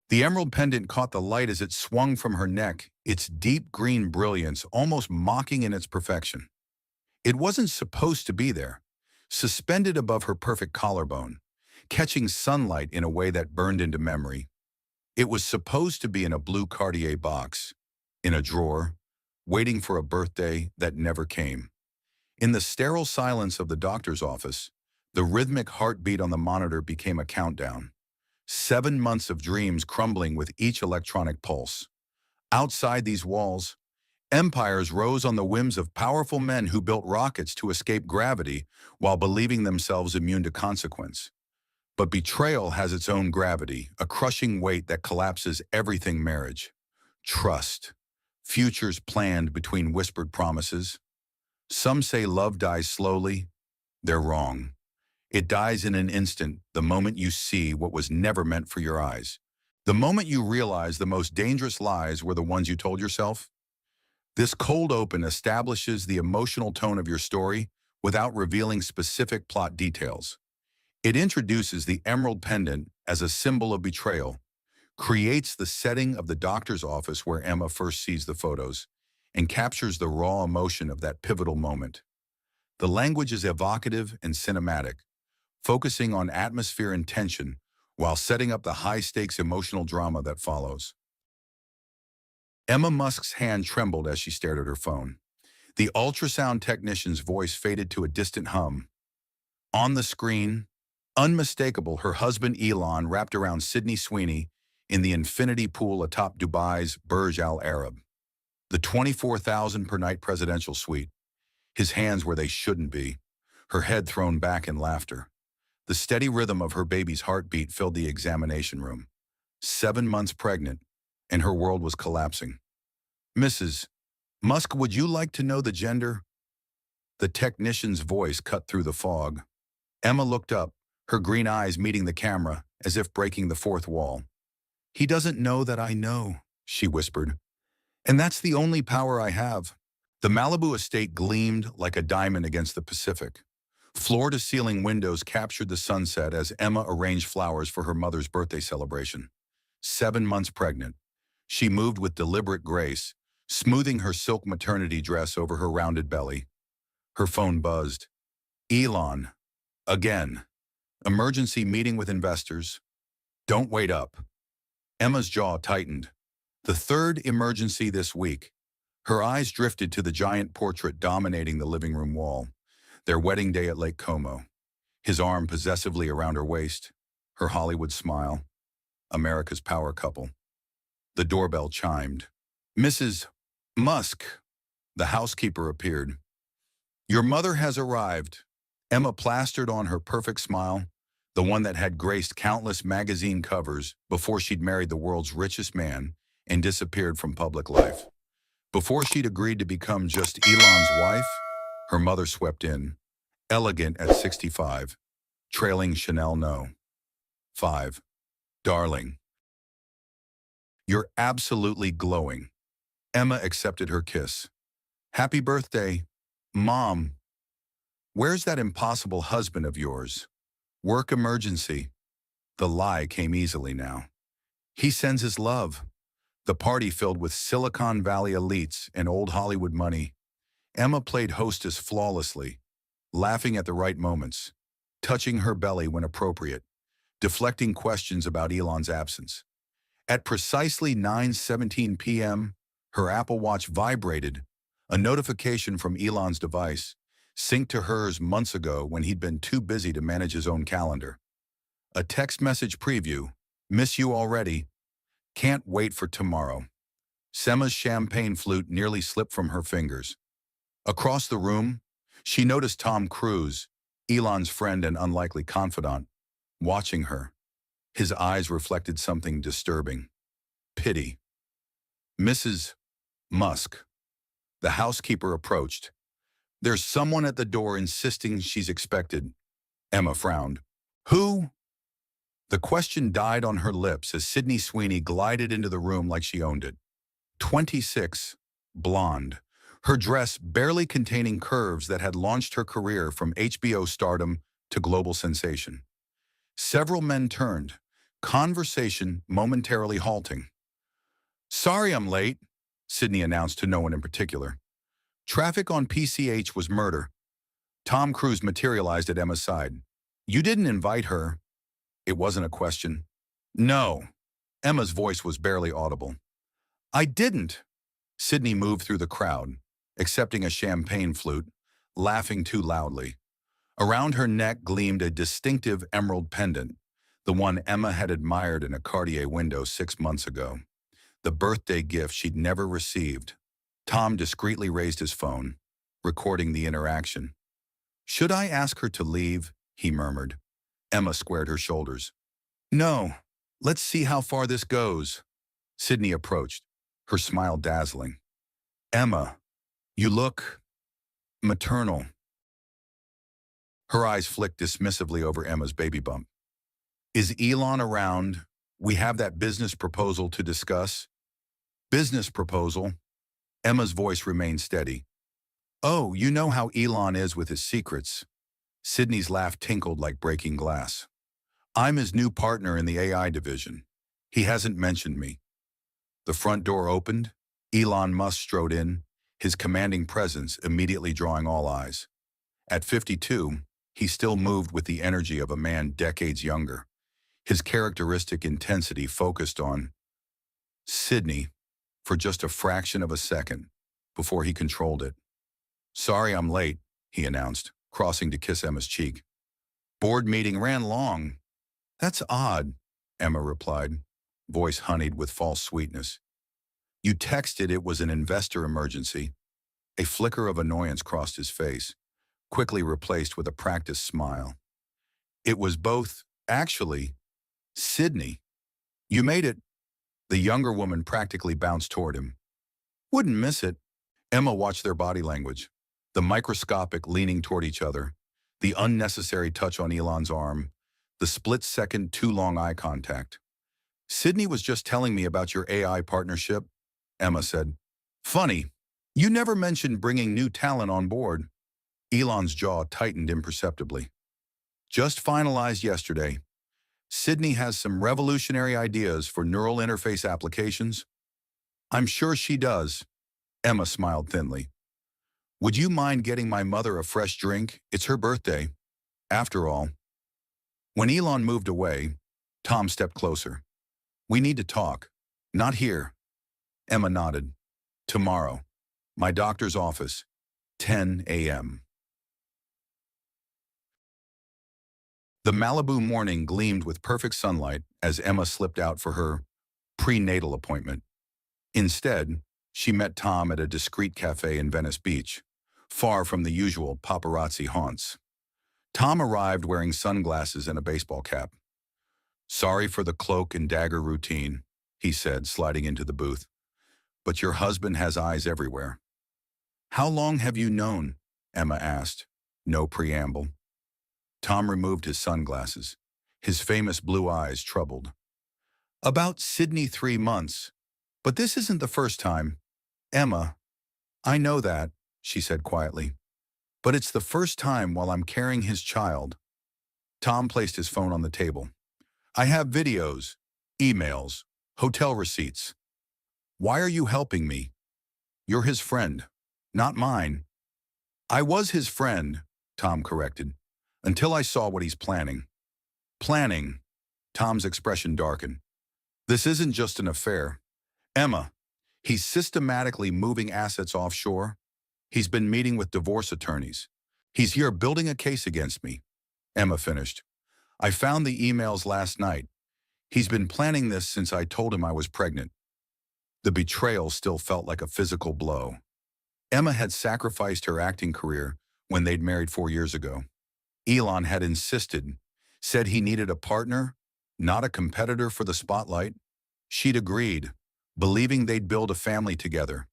The emerald pendant caught the light as it swung from her neck, its deep green brilliance almost mocking in its perfection. It wasn't supposed to be there, suspended above her perfect collarbone, catching sunlight in a way that burned into memory. It was supposed to be in a blue Cartier box, in a drawer, waiting for a birthday that never came. In the sterile silence of the doctor's office, the rhythmic heartbeat on the monitor became a countdown. 7 months of dreams crumbling with each electronic pulse. Outside these walls, empires rose on the whims of powerful men who built rockets to escape gravity while believing themselves immune to consequence. But betrayal has its own gravity, a crushing weight that collapses everything: marriage, trust, futures planned between whispered promises. Some say love dies slowly. They're wrong. It dies in an instant, the moment you see what was never meant for your eyes. The moment you realize the most dangerous lies were the ones you told yourself. This cold open establishes the emotional tone of your story without revealing specific plot details. It introduces the emerald pendant as a symbol of betrayal, creates the setting of the doctor's office where Emma first sees the photos, and captures the raw emotion of that pivotal moment. The language is evocative and cinematic, focusing on atmosphere and tension while setting up the high-stakes emotional drama that follows. Emma Musk's hand trembled as she stared at her phone. The ultrasound technician's voice faded to a distant hum. On the screen, unmistakable, her husband Elon wrapped around Sydney Sweeney in the infinity pool atop Dubai's Burj Al Arab. The 24,000 per night presidential suite, his hands where they shouldn't be, her head thrown back in laughter. The steady rhythm of her baby's heartbeat filled the examination room. 7 months pregnant, and her world was collapsing. "Mrs. Musk, would you like to know the gender?" The technician's voice cut through the fog. Emma looked up, her green eyes meeting the camera, as if breaking the fourth wall. "He doesn't know that I know," she whispered. "And that's the only power I have." The Malibu estate gleamed like a diamond against the Pacific. Floor-to-ceiling windows captured the sunset as Emma arranged flowers for her mother's birthday celebration. 7 months pregnant, she moved with deliberate grace, smoothing her silk maternity dress over her rounded belly. Her phone buzzed. Elon. Again. Emergency meeting with investors. Don't wait up. Emma's jaw tightened. The third emergency this week. Her eyes drifted to the giant portrait dominating the living room wall. Their wedding day at Lake Como. His arm possessively around her waist. Her Hollywood smile. America's power couple. The doorbell chimed. "Mrs. Musk." The housekeeper appeared. "Your mother has arrived." Emma plastered on her perfect smile, the one that had graced countless magazine covers before she'd married the world's richest man and disappeared from public life. Before she'd agreed to become just Elon's wife, her mother swept in, elegant at 65, trailing Chanel No. 5. "Darling, you're absolutely glowing." Emma accepted her kiss. "Happy birthday, Mom." "Where's that impossible husband of yours?" "Work emergency." The lie came easily now. "He sends his love." The party filled with Silicon Valley elites and old Hollywood money. Emma played hostess flawlessly, laughing at the right moments, touching her belly when appropriate, deflecting questions about Elon's absence. At precisely 9:17 p.m., her Apple Watch vibrated, a notification from Elon's device, synced to hers months ago when he'd been too busy to manage his own calendar. A text message preview. "Miss you already. Can't wait for tomorrow." Emma's champagne flute nearly slipped from her fingers. Across the room, she noticed Tom Cruise, Elon's friend and unlikely confidant, watching her. His eyes reflected something disturbing. Pity. "Mrs. Musk." The housekeeper approached. "There's someone at the door insisting she's expected." Emma frowned. "Who?" The question died on her lips as Sydney Sweeney glided into the room like she owned it. 26, blonde, her dress barely containing curves that had launched her career from HBO stardom to global sensation. Several men turned, Conversation momentarily halting. Sorry I'm late, Sydney announced to no one in particular. Traffic on PCH was murder. Tom Cruise materialized at Emma's side. You didn't invite her. It wasn't a question. No. Emma's voice was barely audible. I didn't. Sydney moved through the crowd, accepting a champagne flute, laughing too loudly. Around her neck gleamed a distinctive emerald pendant, the one Emma had admired in a Cartier window 6 months ago. The birthday gift she'd never received. Tom discreetly raised his phone, recording the interaction. Should I ask her to leave? He murmured. Emma squared her shoulders. No, let's see how far this goes. Sydney approached, her smile dazzling. Emma, you look maternal. Her eyes flicked dismissively over Emma's baby bump. Is Elon around? We have that business proposal to discuss. Business proposal? Emma's voice remained steady. Oh, you know how Elon is with his secrets. Sydney's laugh tinkled like breaking glass. I'm his new partner in the AI division. He hasn't mentioned me. The front door opened. Elon Musk strode in, his commanding presence immediately drawing all eyes. At 52, he still moved with the energy of a man decades younger. His characteristic intensity focused on Sydney for just a fraction of a second before he controlled it. Sorry I'm late, he announced, crossing to kiss Emma's cheek. Board meeting ran long. That's odd, Emma replied, voice honeyed with false sweetness. You texted it was an investor emergency. A flicker of annoyance crossed his face, quickly replaced with a practiced smile. It was both, actually. Sydney, you made it. The younger woman practically bounced toward him. Wouldn't miss it. Emma watched their body language, the microscopic leaning toward each other, the unnecessary touch on Elon's arm, the split-second too long eye contact. Sydney was just telling me about your AI partnership, Emma said. Funny, you never mentioned bringing new talent on board. Elon's jaw tightened imperceptibly. Just finalized yesterday. Sydney has some revolutionary ideas for neural interface applications. I'm sure she does. Emma smiled thinly. Would you mind getting my mother a fresh drink? It's her birthday. After all. When Elon moved away, Tom stepped closer. We need to talk. Not here. Emma nodded. Tomorrow. My doctor's office. 10 a.m. The Malibu morning gleamed with perfect sunlight as Emma slipped out for her prenatal appointment. Instead, she met Tom at a discreet cafe in Venice Beach, far from the usual paparazzi haunts. Tom arrived wearing sunglasses and a baseball cap. Sorry for the cloak and dagger routine, he said, sliding into the booth. But your husband has eyes everywhere. How long have you known? Emma asked. No preamble. Tom removed his sunglasses, his famous blue eyes troubled. About Sydney 3 months. But this isn't the first time. Emma, I know that, she said quietly. But it's the first time while I'm carrying his child. Tom placed his phone on the table. I have videos, emails, hotel receipts. Why are you helping me? You're his friend, not mine. I was his friend, Tom corrected, until I saw what he's planning. Planning. Tom's expression darkened. This isn't just an affair. Emma, he's systematically moving assets offshore. He's been meeting with divorce attorneys. He's here building a case against me. Emma finished. I found the emails last night. He's been planning this since I told him I was pregnant. The betrayal still felt like a physical blow. Emma had sacrificed her acting career when they'd married 4 years ago. Elon had insisted, said he needed a partner, not a competitor for the spotlight. She'd agreed, believing they'd build a family together.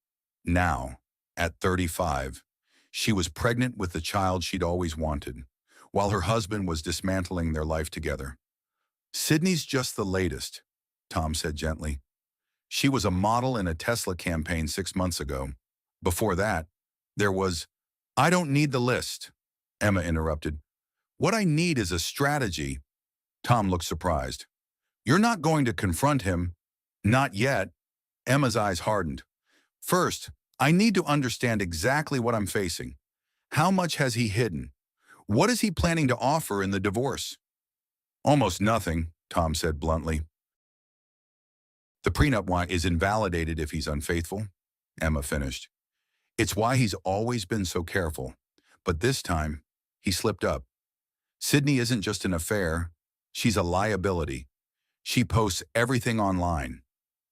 Now, at 35, she was pregnant with the child she'd always wanted, while her husband was dismantling their life together. Sydney's just the latest, Tom said gently. She was a model in a Tesla campaign 6 months ago. Before that, there was, I don't need the list, Emma interrupted. What I need is a strategy. Tom looked surprised. You're not going to confront him. Not yet. Emma's eyes hardened. First, I need to understand exactly what I'm facing. How much has he hidden? What is he planning to offer in the divorce? Almost nothing, Tom said bluntly. The prenup is invalidated if he's unfaithful, Emma finished. It's why he's always been so careful. But this time, he slipped up. Sydney isn't just an affair. She's a liability. She posts everything online.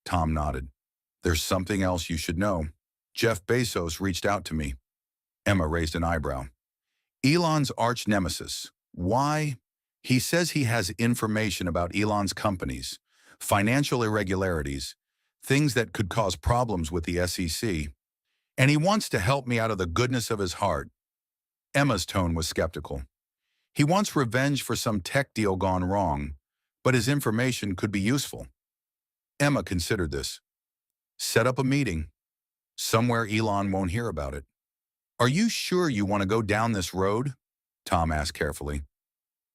Tom nodded. There's something else you should know. Jeff Bezos reached out to me. Emma raised an eyebrow. Elon's arch nemesis. Why? He says he has information about Elon's companies, financial irregularities, things that could cause problems with the SEC, and he wants to help me out of the goodness of his heart. Emma's tone was skeptical. He wants revenge for some tech deal gone wrong, but his information could be useful. Emma considered this. Set up a meeting. Somewhere Elon won't hear about it. Are you sure you want to go down this road? Tom asked carefully.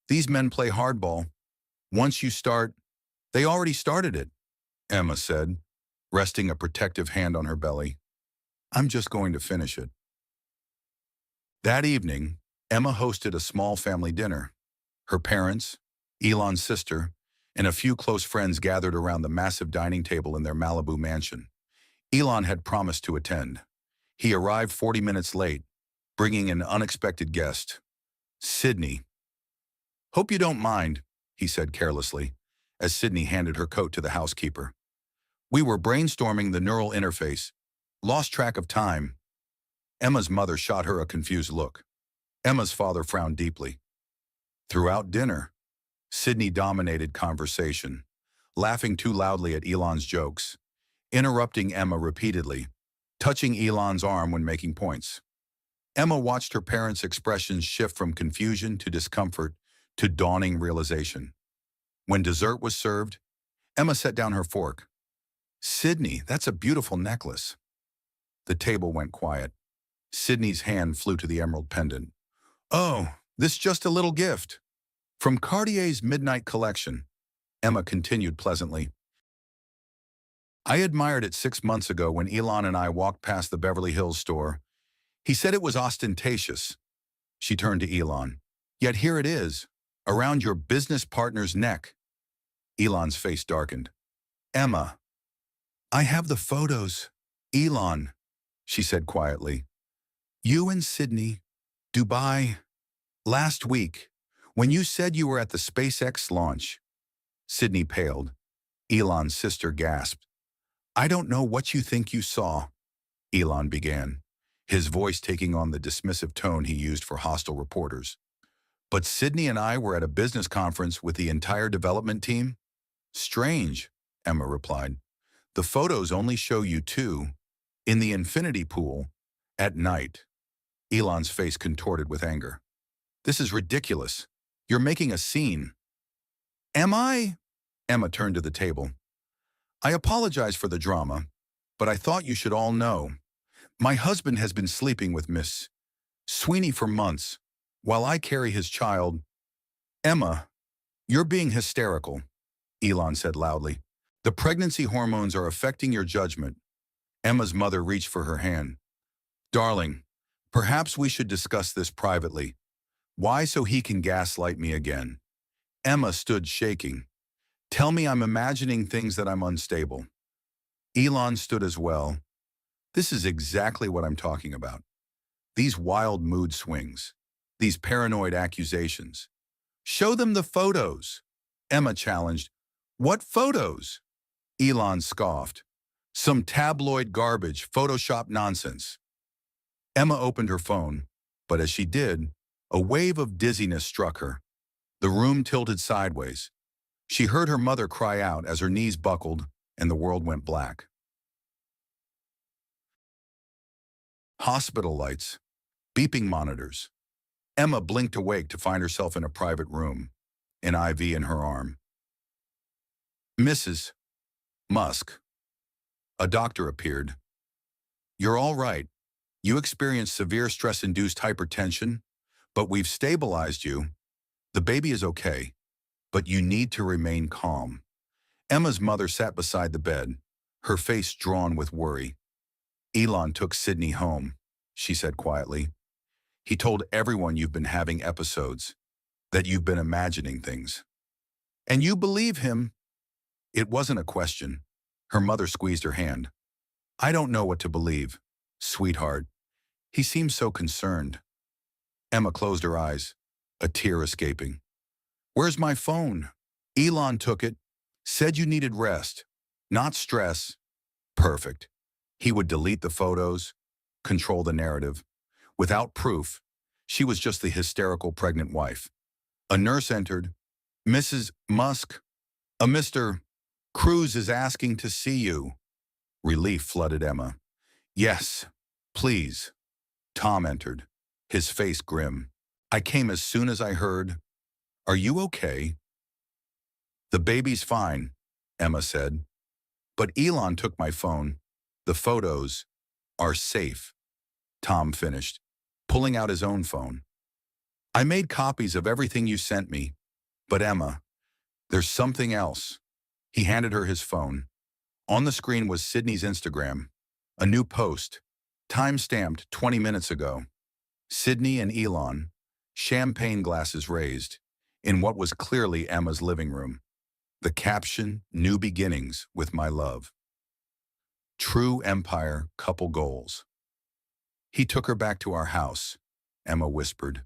These men play hardball. Once you start, they already started it, Emma said, resting a protective hand on her belly. I'm just going to finish it. That evening, Emma hosted a small family dinner. Her parents, Elon's sister, and a few close friends gathered around the massive dining table in their Malibu mansion. Elon had promised to attend. He arrived 40 minutes late, bringing an unexpected guest, Sydney. Hope you don't mind, he said carelessly, as Sydney handed her coat to the housekeeper. We were brainstorming the neural interface. Lost track of time. Emma's mother shot her a confused look. Emma's father frowned deeply. Throughout dinner, Sydney dominated conversation, laughing too loudly at Elon's jokes, interrupting Emma repeatedly, touching Elon's arm when making points. Emma watched her parents' expressions shift from confusion to discomfort to dawning realization. When dessert was served, Emma set down her fork. Sydney, that's a beautiful necklace. The table went quiet. Sydney's hand flew to the emerald pendant. Oh, this just a little gift. From Cartier's Midnight Collection, Emma continued pleasantly. I admired it 6 months ago when Elon and I walked past the Beverly Hills store. He said it was ostentatious. She turned to Elon. Yet here it is, around your business partner's neck. Elon's face darkened. Emma, I have the photos. Elon, she said quietly. You and Sydney, Dubai, last week, when you said you were at the SpaceX launch. Sydney paled. Elon's sister gasped. I don't know what you think you saw, Elon began, his voice taking on the dismissive tone he used for hostile reporters. But Sydney and I were at a business conference with the entire development team. Strange, Emma replied. The photos only show you two, in the infinity pool, at night. Elon's face contorted with anger. This is ridiculous. You're making a scene. Am I? Emma turned to the table. I apologize for the drama, but I thought you should all know. My husband has been sleeping with Miss Sweeney for months, while I carry his child. Emma, you're being hysterical, Elon said loudly. The pregnancy hormones are affecting your judgment. Emma's mother reached for her hand. Darling, perhaps we should discuss this privately. Why so he can gaslight me again? Emma stood shaking. Tell me I'm imagining things that I'm unstable. Elon stood as well. This is exactly what I'm talking about. These wild mood swings. These paranoid accusations. Show them the photos. Emma challenged. What photos? Elon scoffed. Some tabloid garbage, Photoshop nonsense. Emma opened her phone, but as she did, a wave of dizziness struck her. The room tilted sideways. She heard her mother cry out as her knees buckled and the world went black. Hospital lights, beeping monitors. Emma blinked awake to find herself in a private room, an IV in her arm. Mrs. Musk. A doctor appeared. You're all right. You experienced severe stress-induced hypertension, but we've stabilized you. The baby is okay, but you need to remain calm. Emma's mother sat beside the bed, her face drawn with worry. Elon took Sydney home, she said quietly. He told everyone you've been having episodes, that you've been imagining things. And you believe him? It wasn't a question. Her mother squeezed her hand. I don't know what to believe, sweetheart. He seems so concerned. Emma closed her eyes, a tear escaping. Where's my phone? Elon took it, said you needed rest, not stress. Perfect. He would delete the photos, control the narrative. Without proof, she was just the hysterical pregnant wife. A nurse entered. Mrs. Musk, a Mr. Cruz is asking to see you. Relief flooded Emma. Yes, please. Tom entered, his face grim. I came as soon as I heard. Are you okay? The baby's fine, Emma said. But Elon took my phone. The photos are safe. Tom finished, pulling out his own phone. I made copies of everything you sent me. But Emma, there's something else. He handed her his phone. On the screen was Sydney's Instagram. A new post, time-stamped 20 minutes ago. Sydney and Elon, champagne glasses raised, in what was clearly Emma's living room. The caption, New Beginnings with My Love. True empire, couple goals. He took her back to our house, Emma whispered,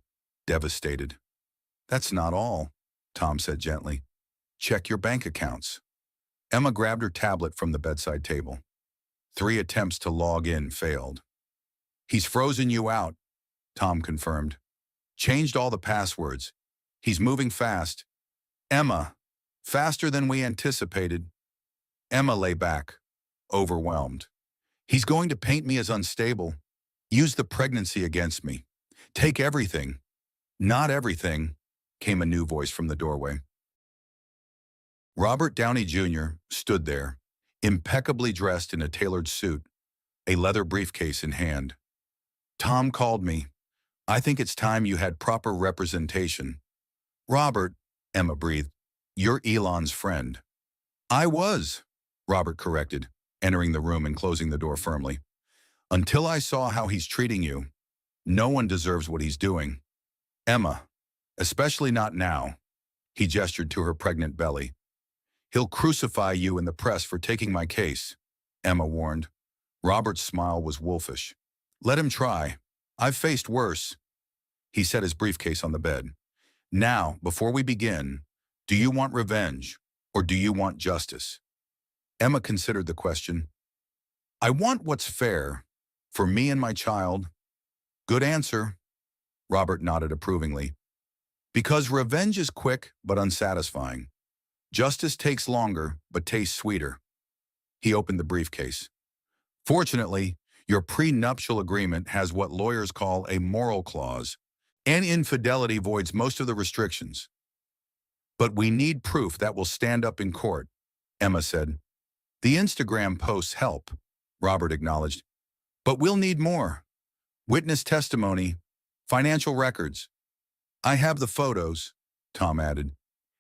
devastated. That's not all, Tom said gently. Check your bank accounts. Emma grabbed her tablet from the bedside table. 3 attempts to log in failed. He's frozen you out, Tom confirmed. Changed all the passwords. He's moving fast. Emma, faster than we anticipated. Emma lay back, overwhelmed. He's going to paint me as unstable. Use the pregnancy against me. Take everything. Not everything, came a new voice from the doorway. Robert Downey Jr. stood there, impeccably dressed in a tailored suit, a leather briefcase in hand. Tom called me. I think it's time you had proper representation. Robert, Emma breathed, you're Elon's friend. I was, Robert corrected, entering the room and closing the door firmly. Until I saw how he's treating you, no one deserves what he's doing. Emma, especially not now. He gestured to her pregnant belly. He'll crucify you in the press for taking my case, Emma warned. Robert's smile was wolfish. Let him try. I've faced worse. He set his briefcase on the bed. Now, before we begin, do you want revenge or do you want justice? Emma considered the question. I want what's fair, for me and my child. Good answer. Robert nodded approvingly. Because revenge is quick but unsatisfying. Justice takes longer but tastes sweeter. He opened the briefcase. Fortunately, your prenuptial agreement has what lawyers call a moral clause, and infidelity voids most of the restrictions. But we need proof that will stand up in court, Emma said. The Instagram posts help, Robert acknowledged. But we'll need more. Witness testimony, financial records. I have the photos, Tom added,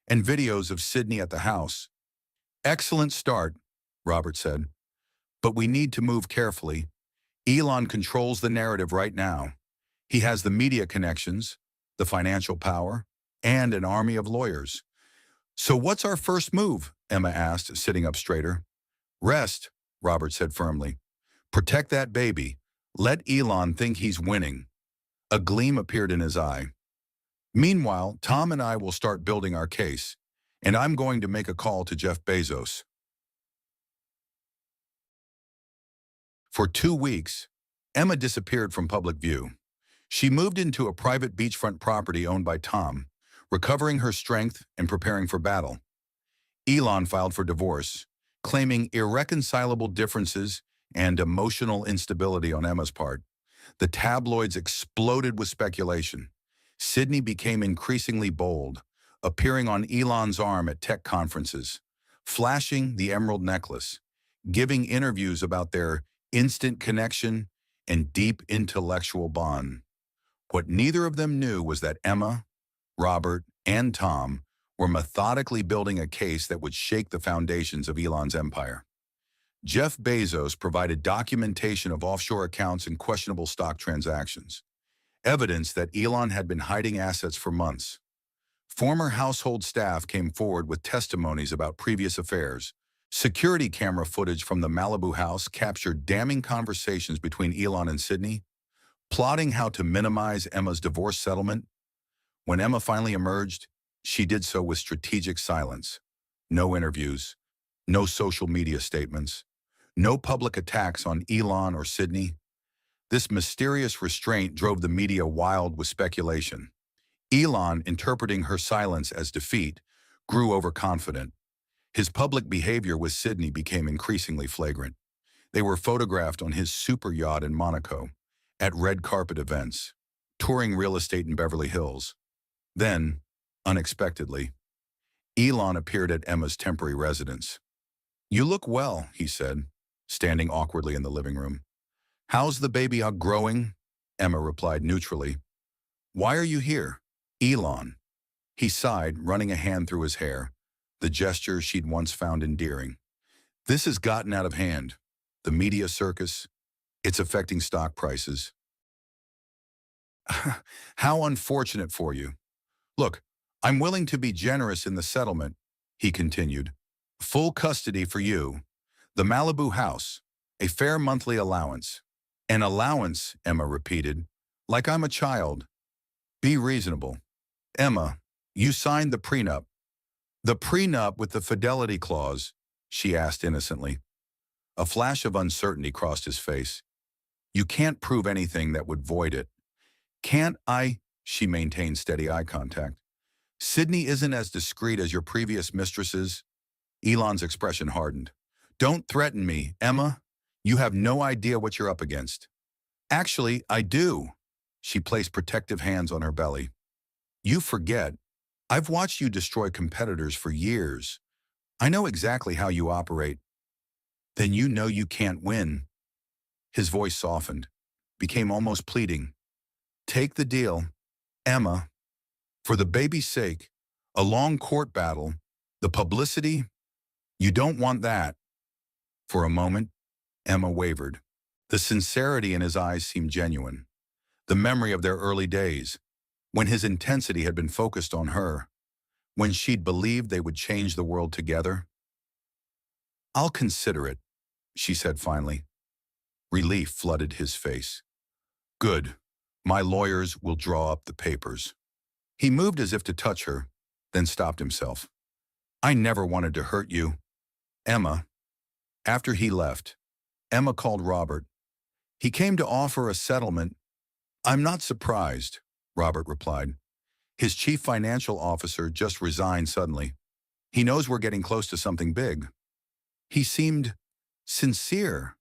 and videos of Sydney at the house. Excellent start, Robert said. But we need to move carefully. Elon controls the narrative right now. He has the media connections, the financial power, and an army of lawyers. So what's our first move? Emma asked, sitting up straighter. Rest, Robert said firmly. Protect that baby. Let Elon think he's winning. A gleam appeared in his eye. Meanwhile, Tom and I will start building our case, and I'm going to make a call to Jeff Bezos. For 2 weeks, Emma disappeared from public view. She moved into a private beachfront property owned by Tom, recovering her strength and preparing for battle. Elon filed for divorce, claiming irreconcilable differences and emotional instability on Emma's part. The tabloids exploded with speculation. Sydney became increasingly bold, appearing on Elon's arm at tech conferences, flashing the emerald necklace, giving interviews about their instant connection and deep intellectual bond. What neither of them knew was that Emma, Robert, and Tom were methodically building a case that would shake the foundations of Elon's empire. Jeff Bezos provided documentation of offshore accounts and questionable stock transactions, evidence that Elon had been hiding assets for months. Former household staff came forward with testimonies about previous affairs. Security camera footage from the Malibu house captured damning conversations between Elon and Sydney, plotting how to minimize Emma's divorce settlement. When Emma finally emerged, she did so with strategic silence. No interviews, no social media statements, no public attacks on Elon or Sydney. This mysterious restraint drove the media wild with speculation. Elon, interpreting her silence as defeat, grew overconfident. His public behavior with Sydney became increasingly flagrant. They were photographed on his super yacht in Monaco, at red carpet events, touring real estate in Beverly Hills. Then, unexpectedly, Elon appeared at Emma's temporary residence. "You look well," he said, standing awkwardly in the living room. "How's the baby growing?" Emma replied neutrally. "Why are you here?" "Elon." He sighed, running a hand through his hair, the gesture she'd once found endearing. "This has gotten out of hand. The media circus, it's affecting stock prices." "How unfortunate for you. Look, I'm willing to be generous in the settlement," he continued. "Full custody for you, the Malibu house, a fair monthly allowance." "An allowance," Emma repeated, "like I'm a child. Be reasonable." "Emma, you signed the prenup." "The prenup with the fidelity clause?" she asked innocently. A flash of uncertainty crossed his face. "You can't prove anything that would void it." "Can't I?" She maintained steady eye contact. "Sydney isn't as discreet as your previous mistresses." Elon's expression hardened. "Don't threaten me, Emma. You have no idea what you're up against." "Actually, I do." She placed protective hands on her belly. "You forget. I've watched you destroy competitors for years. I know exactly how you operate." "Then you know you can't win." His voice softened, became almost pleading. "Take the deal, Emma. For the baby's sake, a long court battle, the publicity, you don't want that." For a moment, Emma wavered. The sincerity in his eyes seemed genuine. The memory of their early days, when his intensity had been focused on her, when she'd believed they would change the world together. "I'll consider it," she said finally. Relief flooded his face. "Good. My lawyers will draw up the papers." He moved as if to touch her, then stopped himself. "I never wanted to hurt you, Emma." After he left, Emma called Robert. "He came to offer a settlement." "I'm not surprised," Robert replied. "His chief financial officer just resigned suddenly. He knows we're getting close to something big." "He seemed sincere,"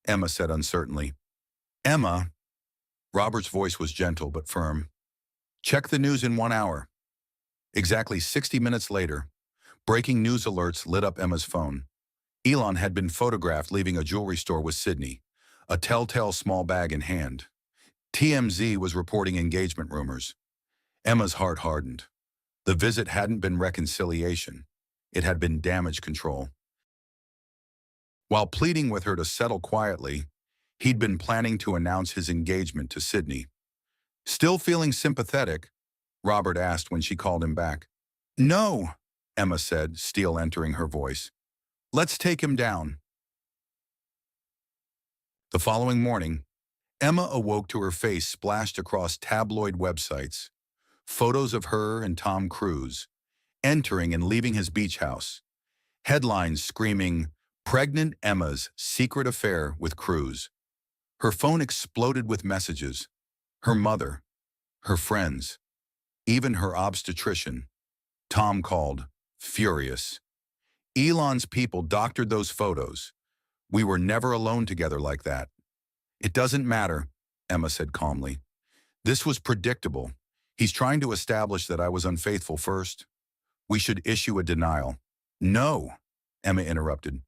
Emma said uncertainly. "Emma," Robert's voice was gentle but firm, "check the news in 1 hour." Exactly 60 minutes later, breaking news alerts lit up Emma's phone. Elon had been photographed leaving a jewelry store with Sydney, a telltale small bag in hand. TMZ was reporting engagement rumors. Emma's heart hardened. The visit hadn't been reconciliation. It had been damage control. While pleading with her to settle quietly, he'd been planning to announce his engagement to Sydney. "Still feeling sympathetic?" Robert asked when she called him back. "No," Emma said, steel entering her voice. "Let's take him down." The following morning, Emma awoke to her face splashed across tabloid websites. Photos of her and Tom Cruise, entering and leaving his beach house. Headlines screaming, "Pregnant Emma's secret affair with Cruise." Her phone exploded with messages. Her mother, her friends, even her obstetrician. Tom called, furious. "Elon's people doctored those photos. We were never alone together like that." "It doesn't matter," Emma said calmly. "This was predictable. He's trying to establish that I was unfaithful first. We should issue a denial." "No," Emma interrupted.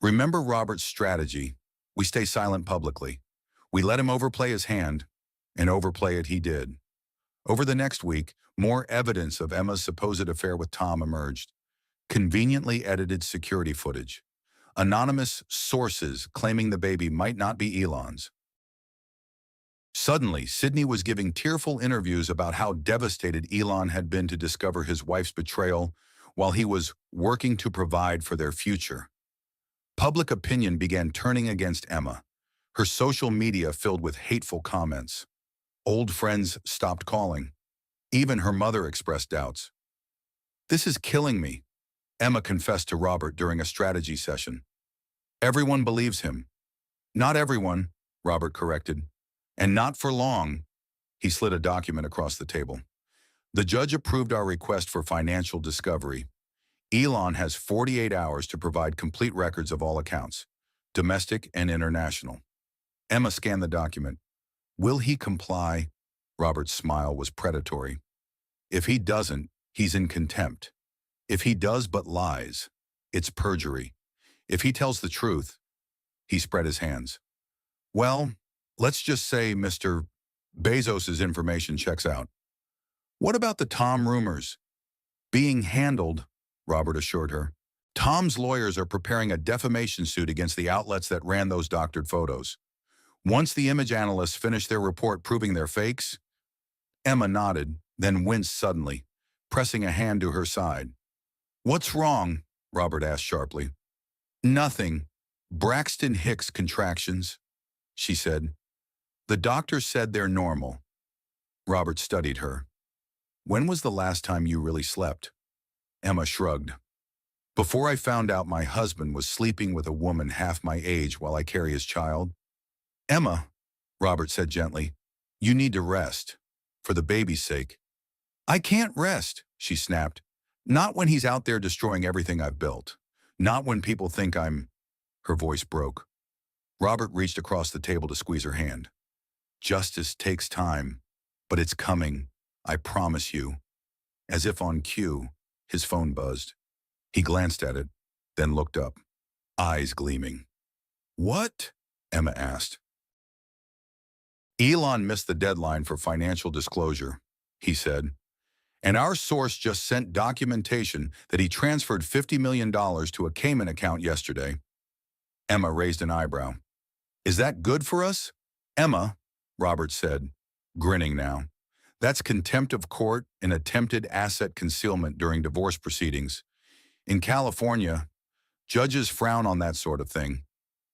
"Remember Robert's strategy. We stay silent publicly. We let him overplay his hand, and overplay it he did." Over the next week, more evidence of Emma's supposed affair with Tom emerged. Conveniently edited security footage. Anonymous sources claiming the baby might not be Elon's. Suddenly, Sydney was giving tearful interviews about how devastated Elon had been to discover his wife's betrayal while he was working to provide for their future. Public opinion began turning against Emma, her social media filled with hateful comments. Old friends stopped calling. Even her mother expressed doubts. "This is killing me," Emma confessed to Robert during a strategy session. "Everyone believes him." "Not everyone," Robert corrected. "And not for long." He slid a document across the table. "The judge approved our request for financial discovery. Elon has 48 hours to provide complete records of all accounts, domestic and international." Emma scanned the document. "Will he comply?" Robert's smile was predatory. "If he doesn't, he's in contempt. If he does but lies, it's perjury. If he tells the truth," he spread his hands. "Well, let's just say Mr. Bezos's information checks out." "What about the Tom rumors?" "Being handled," Robert assured her. "Tom's lawyers are preparing a defamation suit against the outlets that ran those doctored photos. Once the image analysts finish their report proving they're fakes." Emma nodded, then winced suddenly, pressing a hand to her side. "What's wrong?" Robert asked sharply. "Nothing. Braxton Hicks contractions," she said. "The doctor said they're normal." Robert studied her. "When was the last time you really slept?" Emma shrugged. "Before I found out my husband was sleeping with a woman half my age while I carry his child." "Emma," Robert said gently, "you need to rest. For the baby's sake." "I can't rest," she snapped. "Not when he's out there destroying everything I've built. Not when people think I'm—" Her voice broke. Robert reached across the table to squeeze her hand. "Justice takes time, but it's coming, I promise you." As if on cue, his phone buzzed. He glanced at it, then looked up, eyes gleaming. "What?" Emma asked. "Elon missed the deadline for financial disclosure," he said. "And our source just sent documentation that he transferred $50 million to a Cayman account yesterday." Emma raised an eyebrow. "Is that good for us?" "Emma," Robert said, grinning now, "that's contempt of court and attempted asset concealment during divorce proceedings. In California, judges frown on that sort of thing."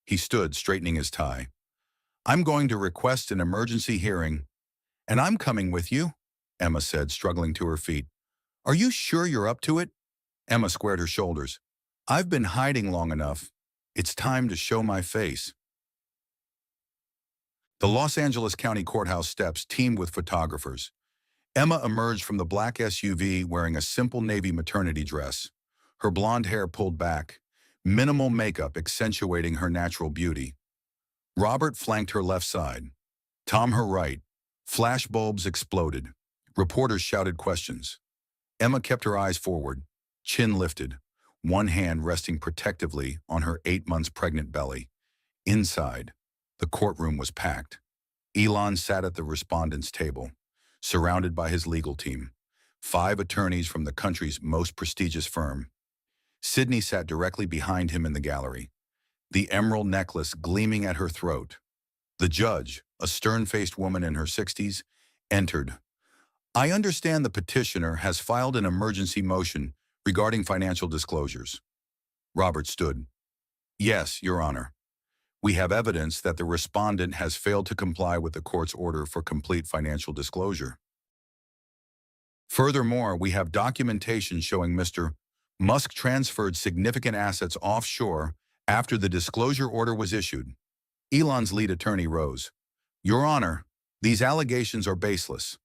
He stood, straightening his tie. "I'm going to request an emergency hearing." "And I'm coming with you," Emma said, struggling to her feet. "Are you sure you're up to it?" Emma squared her shoulders. "I've been hiding long enough. It's time to show my face." The Los Angeles County Courthouse steps teemed with photographers. Emma emerged from the black SUV wearing a simple navy maternity dress, her blonde hair pulled back, minimal makeup accentuating her natural beauty. Robert flanked her left side, Tom her right. Flashbulbs exploded. Reporters shouted questions. Emma kept her eyes forward, chin lifted, one hand resting protectively on her 8 months pregnant belly. Inside, the courtroom was packed. Elon sat at the respondents' table, surrounded by his legal team, 5 attorneys from the country's most prestigious firm. Sydney sat directly behind him in the gallery, the emerald necklace gleaming at her throat. The judge, a stern-faced woman in her 60s, entered. "I understand the petitioner has filed an emergency motion regarding financial disclosures." Robert stood. "Yes, Your Honor. We have evidence that the respondent has failed to comply with the court's order for complete financial disclosure. Furthermore, we have documentation showing Mr. Musk transferred significant assets offshore after the disclosure order was issued." Elon's lead attorney rose. "Your Honor, these allegations are baseless.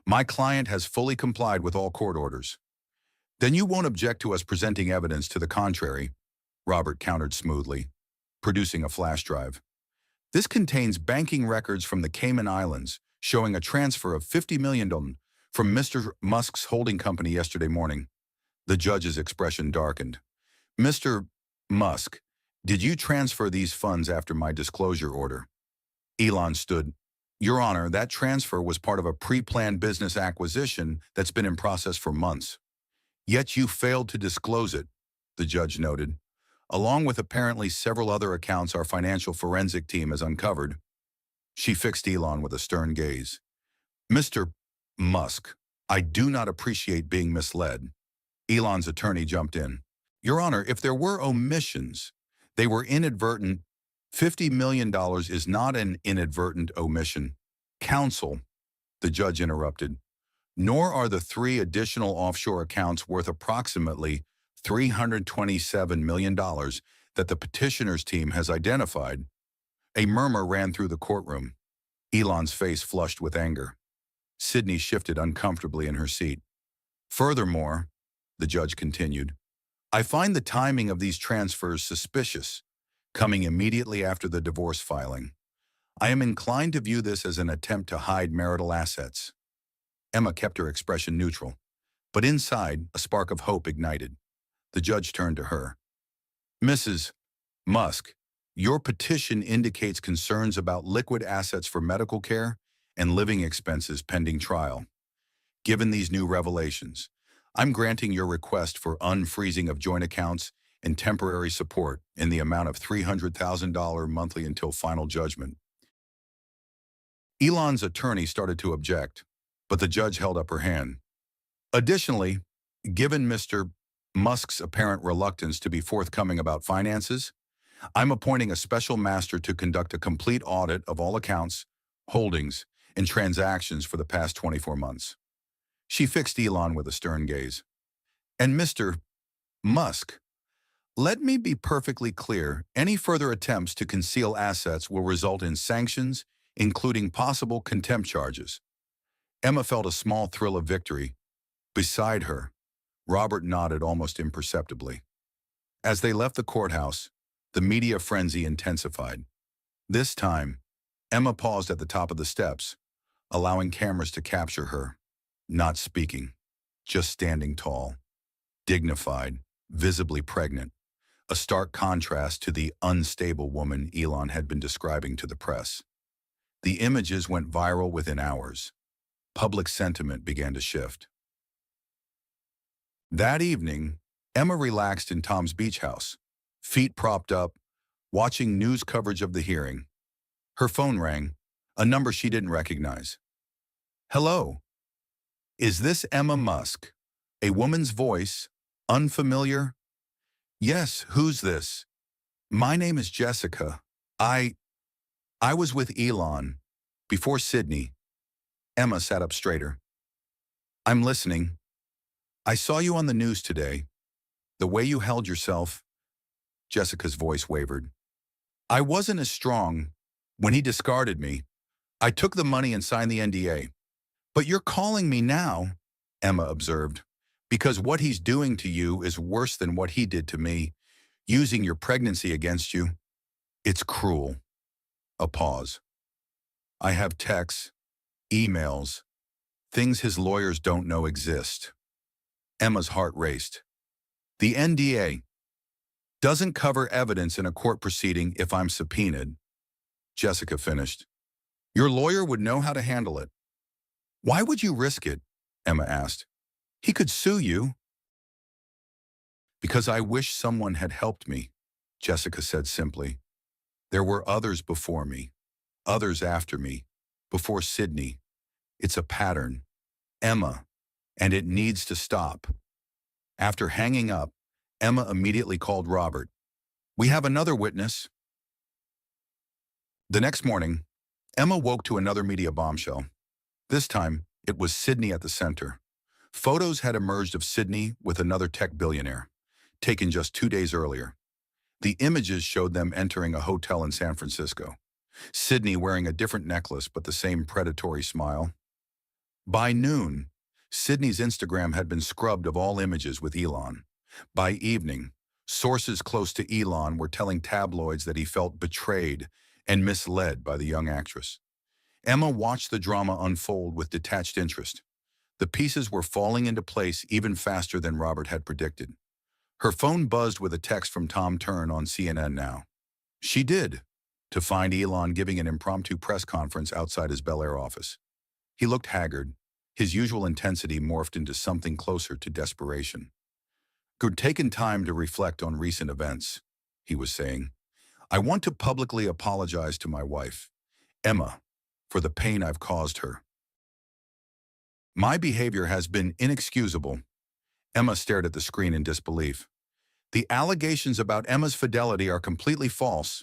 My client has fully complied with all court orders." "Then you won't object to us presenting evidence to the contrary," Robert countered smoothly, producing a flash drive. "This contains banking records from the Cayman Islands showing a transfer of $50 million from Mr. Musk's holding company yesterday morning." The judge's expression darkened. "Mr. Musk, did you transfer these funds after my disclosure order?" Elon stood. Your Honor, that transfer was part of a pre-planned business acquisition that's been in process for months. Yet you failed to disclose it, the judge noted. Along with apparently several other accounts our financial forensic team has uncovered. She fixed Elon with a stern gaze. Mr. Musk, I do not appreciate being misled. Elon's attorney jumped in. Your Honor, if there were omissions, they were inadvertent. $50 million is not an inadvertent omission. Counsel, the judge interrupted, nor are the three additional offshore accounts worth approximately $327 million that the petitioner's team has identified. A murmur ran through the courtroom. Elon's face flushed with anger. Sydney shifted uncomfortably in her seat. Furthermore, the judge continued, I find the timing of these transfers suspicious, coming immediately after the divorce filing. I am inclined to view this as an attempt to hide marital assets. Emma kept her expression neutral, but inside, a spark of hope ignited. The judge turned to her. Mrs. Musk, your petition indicates concerns about liquid assets for medical care and living expenses pending trial. Given these new revelations, I'm granting your request for unfreezing of joint accounts and temporary support in the amount of $300,000 monthly until final judgment. Elon's attorney started to object, but the judge held up her hand. Additionally, given Mr. Musk's apparent reluctance to be forthcoming about finances, I'm appointing a special master to conduct a complete audit of all accounts, holdings, and transactions for the past 24 months. She fixed Elon with a stern gaze. And Mr. Musk, let me be perfectly clear, any further attempts to conceal assets will result in sanctions, including possible contempt charges. Emma felt a small thrill of victory. Beside her, Robert nodded almost imperceptibly. As they left the courthouse, the media frenzy intensified. This time, Emma paused at the top of the steps, allowing cameras to capture her, not speaking, just standing tall, dignified, visibly pregnant, a stark contrast to the unstable woman Elon had been describing to the press. The images went viral within hours. Public sentiment began to shift. That evening, Emma relaxed in Tom's beach house, feet propped up, watching news coverage of the hearing. Her phone rang, a number she didn't recognize. Hello. Is this Emma Musk? A woman's voice, unfamiliar? Yes, who's this? My name is Jessica. I was with Elon, before Sydney. Emma sat up straighter. I'm listening. I saw you on the news today. The way you held yourself. Jessica's voice wavered. I wasn't as strong. When he discarded me, I took the money and signed the NDA. But you're calling me now, Emma observed, because what he's doing to you is worse than what he did to me, using your pregnancy against you. It's cruel. A pause. I have texts, emails, things his lawyers don't know exist. Emma's heart raced. The NDA doesn't cover evidence in a court proceeding if I'm subpoenaed. Jessica finished. Your lawyer would know how to handle it. Why would you risk it? Emma asked. He could sue you. Because I wish someone had helped me, Jessica said simply. There were others before me, others after me, before Sydney. It's a pattern, Emma, and it needs to stop. After hanging up, Emma immediately called Robert. We have another witness. The next morning, Emma woke to another media bombshell. This time, it was Sydney at the center. Photos had emerged of Sydney with another tech billionaire, taken just 2 days earlier. The images showed them entering a hotel in San Francisco. Sydney wearing a different necklace but the same predatory smile. By noon, Sydney's Instagram had been scrubbed of all images with Elon. By evening, sources close to Elon were telling tabloids that he felt betrayed and misled by the young actress. Emma watched the drama unfold with detached interest. The pieces were falling into place even faster than Robert had predicted. Her phone buzzed with a text from Tom Turn on CNN Now. She did. to find Elon giving an impromptu press conference outside his Bel Air office. He looked haggard. His usual intensity morphed into something closer to desperation. "Good, taken time to reflect on recent events," he was saying. "I want to publicly apologize to my wife, Emma, for the pain I've caused her. My behavior has been inexcusable." Emma stared at the screen in disbelief. "The allegations about Emma's fidelity are completely false,"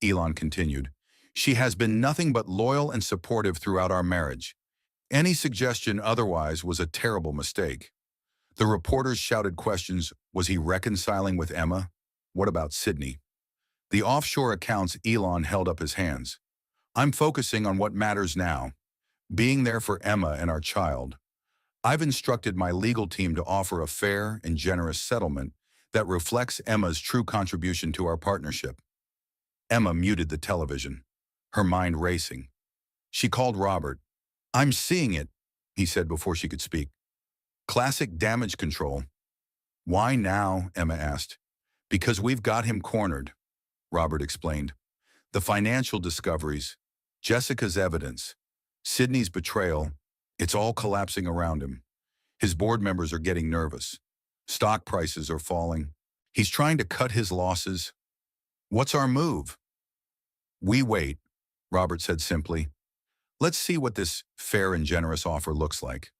Elon continued. "She has been nothing but loyal and supportive throughout our marriage. Any suggestion otherwise was a terrible mistake." The reporters shouted questions. Was he reconciling with Emma? What about Sydney? The offshore accounts. Elon held up his hands. "I'm focusing on what matters now, being there for Emma and our child. I've instructed my legal team to offer a fair and generous settlement that reflects Emma's true contribution to our partnership." Emma muted the television, her mind racing. She called Robert. "I'm seeing it," he said before she could speak. "Classic damage control." "Why now?" Emma asked. "Because we've got him cornered," Robert explained. "The financial discoveries, Jessica's evidence, Sydney's betrayal, it's all collapsing around him. His board members are getting nervous. Stock prices are falling. He's trying to cut his losses. What's our move?" "We wait," Robert said simply. "Let's see what this fair and generous offer looks like.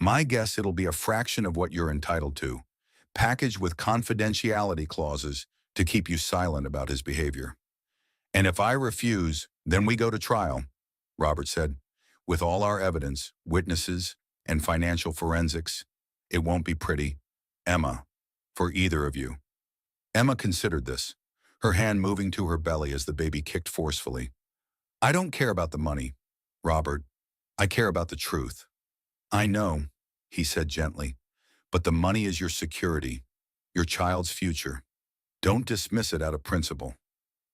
My guess it'll be a fraction of what you're entitled to, packaged with confidentiality clauses to keep you silent about his behavior. And if I refuse, then we go to trial," Robert said. "With all our evidence, witnesses, and financial forensics, it won't be pretty, Emma, for either of you." Emma considered this, her hand moving to her belly as the baby kicked forcefully. "I don't care about the money, Robert. I care about the truth." "I know," he said gently, "but the money is your security, your child's future. Don't dismiss it out of principle."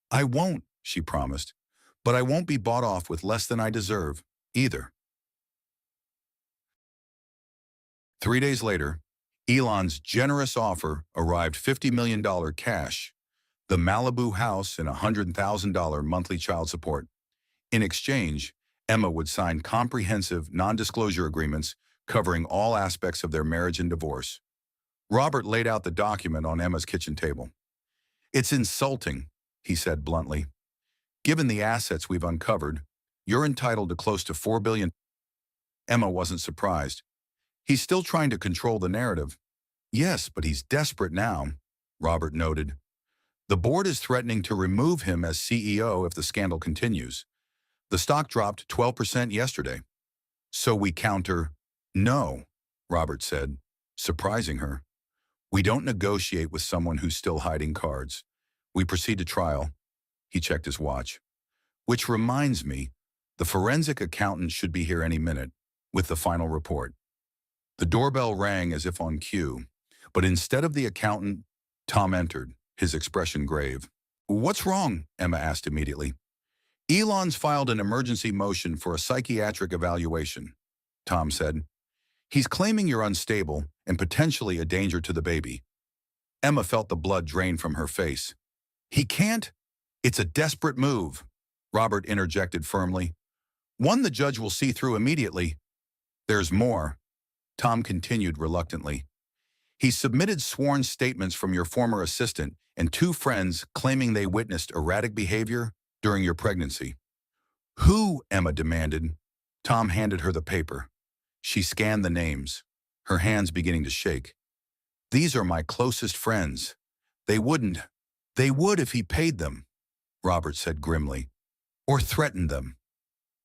"I won't," she promised, "but I won't be bought off with less than I deserve, either." 3 days later, Elon's generous offer arrived: $50 million cash, the Malibu house, and $100,000 monthly child support. In exchange, Emma would sign comprehensive non-disclosure agreements covering all aspects of their marriage and divorce. Robert laid out the document on Emma's kitchen table. "It's insulting," he said bluntly. "Given the assets we've uncovered, you're entitled to close to $4 billion. Emma wasn't surprised. "He's still trying to control the narrative." "Yes, but he's desperate now," Robert noted. "The board is threatening to remove him as CEO if the scandal continues. The stock dropped 12% yesterday." "So we counter—" "No," Robert said, surprising her. "We don't negotiate with someone who's still hiding cards. We proceed to trial." He checked his watch. "Which reminds me, the forensic accountant should be here any minute with the final report." The doorbell rang as if on cue, but instead of the accountant, Tom entered, his expression grave. "What's wrong?" Emma asked immediately. "Elon's filed an emergency motion for a psychiatric evaluation," Tom said. "He's claiming you're unstable and potentially a danger to the baby." Emma felt the blood drain from her face. "He can't. It's a desperate move," Robert interjected firmly. "One the judge will see through immediately." "There's more," Tom continued reluctantly. "He submitted sworn statements from your former assistant and 2 friends claiming they witnessed erratic behavior during your pregnancy." "Who?" Emma demanded. Tom handed her the paper. She scanned the names, her hands beginning to shake. "These are my closest friends. They wouldn't. They would if he paid them," Robert said grimly. "Or threatened them."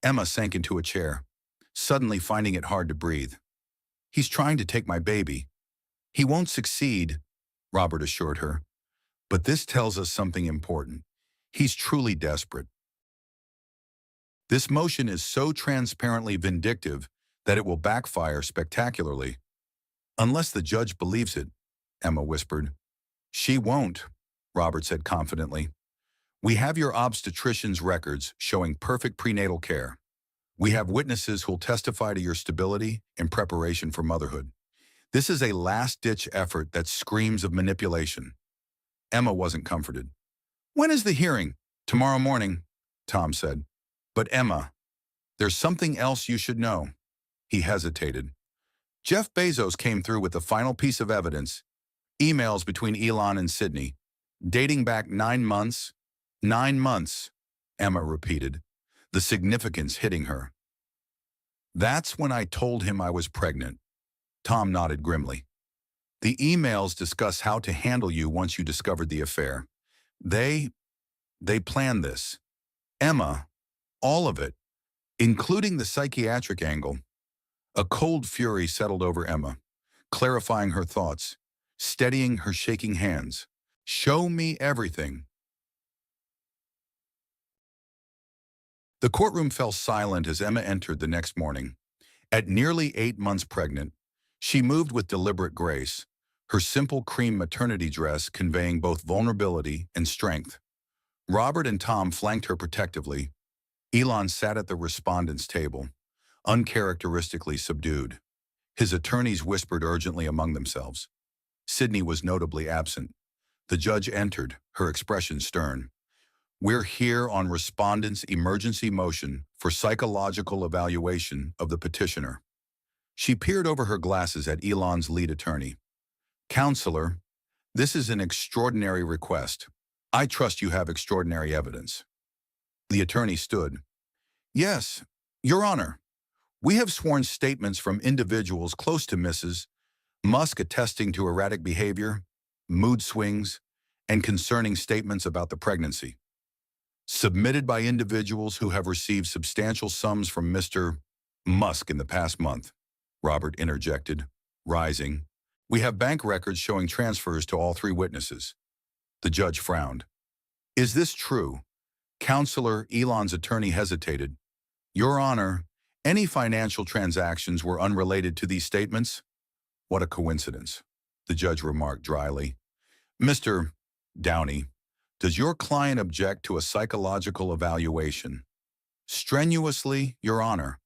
Emma sank into a chair, suddenly finding it hard to breathe. "He's trying to take my baby. He won't succeed," Robert assured her. "But this tells us something important. He's truly desperate. This motion is so transparently vindictive that it will backfire spectacularly." "Unless the judge believes it," Emma whispered. "She won't," Robert said confidently. "We have your obstetrician's records showing perfect prenatal care. We have witnesses who'll testify to your stability and preparation for motherhood. This is a last-ditch effort that screams of manipulation." Emma wasn't comforted. "When is the hearing?" "Tomorrow morning," Tom said. But Emma, there's something else you should know. He hesitated. Jeff Bezos came through with the final piece of evidence, emails between Elon and Sydney, dating back 9 months. 9 months, Emma repeated, the significance hitting her. That's when I told him I was pregnant. Tom nodded grimly. The emails discuss how to handle you once you discovered the affair. They planned this. Emma, all of it, including the psychiatric angle. A cold fury settled over Emma, clarifying her thoughts, steadying her shaking hands. Show me everything. The courtroom fell silent as Emma entered the next morning. At nearly 8 months pregnant, she moved with deliberate grace, her simple cream maternity dress conveying both vulnerability and strength. Robert and Tom flanked her protectively. Elon sat at the respondents' table, uncharacteristically subdued. His attorneys whispered urgently among themselves. Sydney was notably absent. The judge entered, her expression stern. We're here on respondents' emergency motion for psychological evaluation of the petitioner. She peered over her glasses at Elon's lead attorney. Counselor, this is an extraordinary request. I trust you have extraordinary evidence. The attorney stood. Yes, Your Honor. We have sworn statements from individuals close to Mrs. Musk attesting to erratic behavior, mood swings, and concerning statements about the pregnancy. Submitted by individuals who have received substantial sums from Mr. Musk in the past month, Robert interjected, rising. We have bank records showing transfers to all 3 witnesses. The judge frowned. Is this true? Counselor Elon's attorney hesitated. Your Honor, any financial transactions were unrelated to these statements? What a coincidence, the judge remarked dryly. Mr. Downey, does your client object to a psychological evaluation? Strenuously, Your Honor.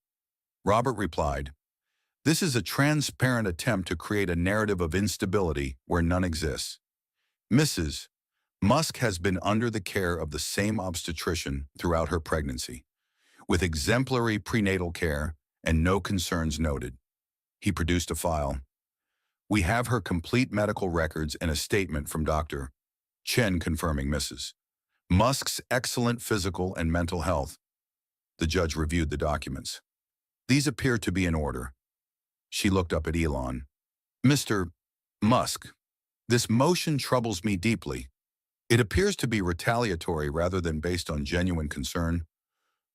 Robert replied, this is a transparent attempt to create a narrative of instability where none exists. Mrs. Musk has been under the care of the same obstetrician throughout her pregnancy, with exemplary prenatal care and no concerns noted. He produced a file. We have her complete medical records and a statement from Dr. Chen confirming Mrs. Musk's excellent physical and mental health. The judge reviewed the documents. These appear to be in order. She looked up at Elon. Mr. Musk, this motion troubles me deeply. It appears to be retaliatory rather than based on genuine concern.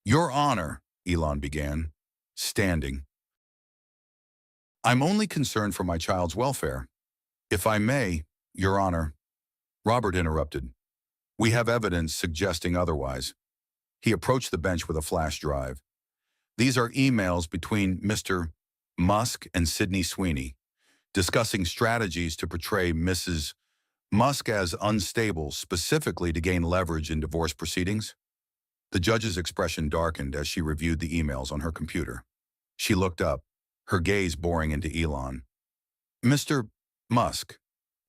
Your Honor, Elon began, standing. I'm only concerned for my child's welfare. If I may, Your Honor. Robert interrupted. We have evidence suggesting otherwise. He approached the bench with a flash drive. These are emails between Mr. Musk and Sydney Sweeney, discussing strategies to portray Mrs. Musk as unstable, specifically to gain leverage in divorce proceedings. The judge's expression darkened as she reviewed the emails on her computer. She looked up, her gaze boring into Elon. Mr. Musk,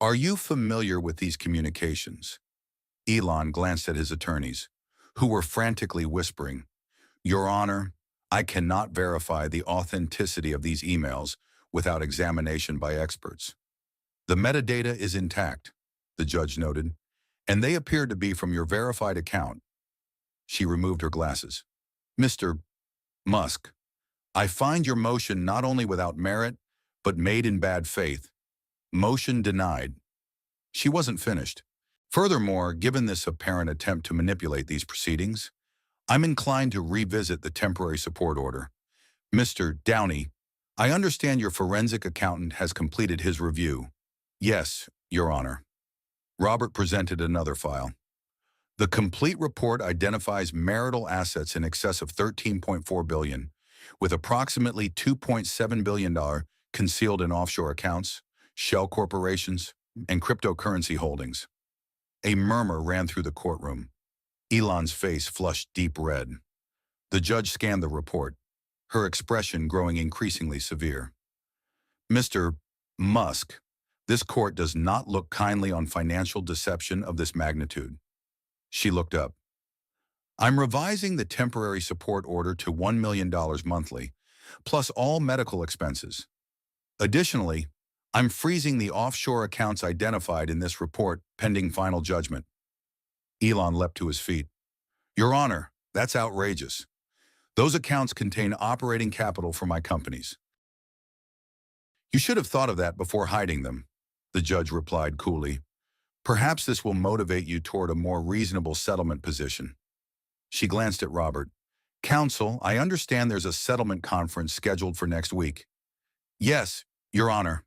are you familiar with these communications? Elon glanced at his attorneys, who were frantically whispering, Your Honor, I cannot verify the authenticity of these emails without examination by experts. The metadata is intact, the judge noted, and they appear to be from your verified account. She removed her glasses. Mr. Musk, I find your motion not only without merit, but made in bad faith. Motion denied. She wasn't finished. Furthermore, given this apparent attempt to manipulate these proceedings, I'm inclined to revisit the temporary support order. Mr. Downey, I understand your forensic accountant has completed his review. Yes, Your Honor. Robert presented another file. The complete report identifies marital assets in excess of $13.4 billion, with approximately $2.7 billion concealed in offshore accounts, shell corporations, and cryptocurrency holdings. A murmur ran through the courtroom. Elon's face flushed deep red. The judge scanned the report, her expression growing increasingly severe. Mr. Musk, this court does not look kindly on financial deception of this magnitude. She looked up. I'm revising the temporary support order to $1 million monthly, plus all medical expenses. Additionally, I'm freezing the offshore accounts identified in this report pending final judgment. Elon leapt to his feet. Your Honor, that's outrageous. Those accounts contain operating capital for my companies. You should have thought of that before hiding them, the judge replied coolly. Perhaps this will motivate you toward a more reasonable settlement position. She glanced at Robert. Counsel, I understand there's a settlement conference scheduled for next week. Yes, Your Honor.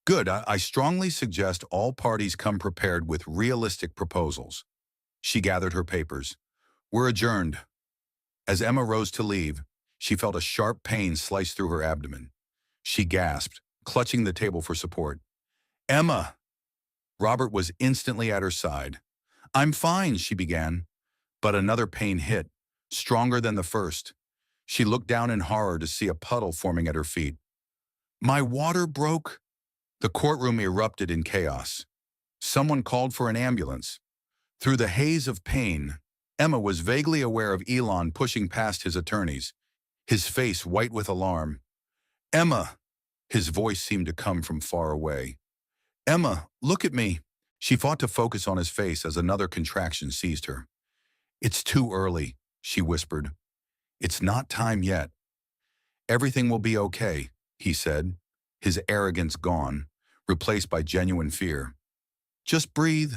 Good, I strongly suggest all parties come prepared with realistic proposals. She gathered her papers. We're adjourned. As Emma rose to leave, she felt a sharp pain slice through her abdomen. She gasped, clutching the table for support. Emma! Robert was instantly at her side. I'm fine, she began. But another pain hit, stronger than the first. She looked down in horror to see a puddle forming at her feet. My water broke? The courtroom erupted in chaos. Someone called for an ambulance. Through the haze of pain, Emma was vaguely aware of Elon pushing past his attorneys, his face white with alarm. Emma! His voice seemed to come from far away. Emma, look at me. She fought to focus on his face as another contraction seized her. It's too early, she whispered. It's not time yet. Everything will be okay, he said, his arrogance gone, replaced by genuine fear. Just breathe.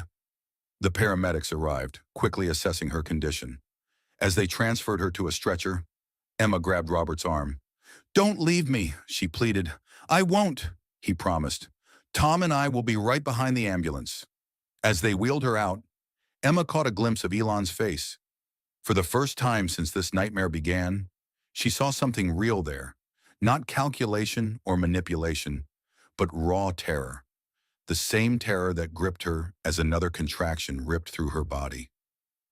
The paramedics arrived, quickly assessing her condition. As they transferred her to a stretcher, Emma grabbed Robert's arm. Don't leave me, she pleaded. I won't, he promised. Tom and I will be right behind the ambulance. As they wheeled her out, Emma caught a glimpse of Elon's face. For the first time since this nightmare began, she saw something real there, not calculation or manipulation, but raw terror. The same terror that gripped her as another contraction ripped through her body.